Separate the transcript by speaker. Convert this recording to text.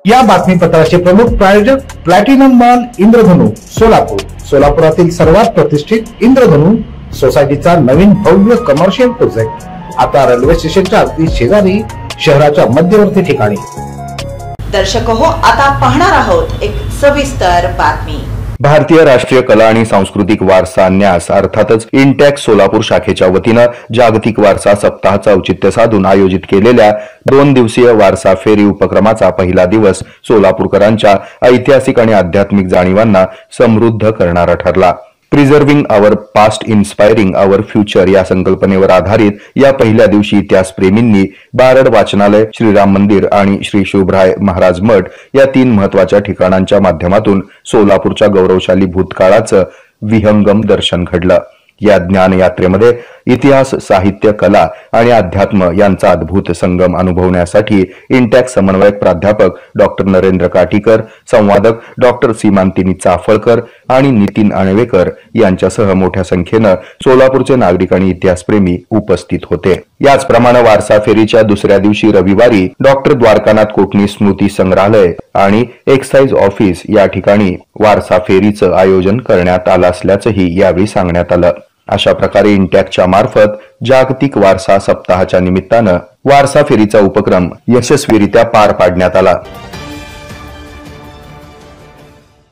Speaker 1: या बातमीपत्राचे प्रमुख प्रायोजक प्लॅटिनम मॉल इंद्रधनु सोलापूर। सोलापुरातील सर्वात प्रतिष्ठित इंद्रधनु सोसायटीचा नवीन भव्य कमर्शियल प्रोजेक्ट आता रेल्वे स्टेशनच्या अगदी शेजारी शहराच्या मध्यवर्ती ठिकाणी।
Speaker 2: दर्शक हो, आता पाहणार आहोत एक सविस्तर बातमी।
Speaker 3: भारतीय राष्ट्रीय कला आणि सांस्कृतिक वारसा न्यास अर्थातच इंटॅक्स सोलापूर शाखेच्या वतीनं जागतिक वारसा सप्ताहाचं औचित्य साधून आयोजित केलेल्या 2 दिवसीय वारसा फेरी उपक्रमाचा पहिला दिवस सोलापूरकरांच्या ऐतिहासिक आणि आध्यात्मिक जाणीवांना समृद्ध करणारा ठरला। प्रिझर्व्हिंग आवर पास्ट इन्स्पायरिंग आवर फ्युचर या संकल्पनेवर आधारित या पहिल्या दिवशी इतिहास प्रेमींनी बारड वाचनालय, श्रीराम मंदिर आणि श्री शुभराय महाराज मठ या 3 महत्वाच्या ठिकाणांच्या माध्यमातून सोलापूरच्या गौरवशाली भूतकाळाचं विहंगम दर्शन घडलं। या ज्ञान यात्रेमध्ये इतिहास, साहित्य, कला आणि अध्यात्म यांचा अद्भुत संगम अनुभवण्यासाठी इंटॅक्स समन्वयक प्राध्यापक डॉक्टर नरेंद्र काटीकर, संवादक डॉक्टर सीमांतिनी चाफळकर आणि नितीन आणवेकर यांच्यासह मोठ्या संख्येनं सोलापूरचे नागरिक आणि इतिहासप्रेमी उपस्थित होते। याचप्रमाणे वारसा फेरीच्या दुसऱ्या दिवशी रविवारी डॉक्टर द्वारकानाथ कोटणी स्मृती संग्रहालय आणि एक्साइज ऑफिस या ठिकाणी वारसा फेरीचं आयोजन करण्यात आलं असल्याचंही यावेळी सांगण्यात आलं। अशा प्रकारे इंटॅक्सच्या मार्फत जागतिक वारसा सप्ताहाच्या निमित्तानं वारसा फेरीचा उपक्रम यशस्वीरित्या पार पाडण्यात आला।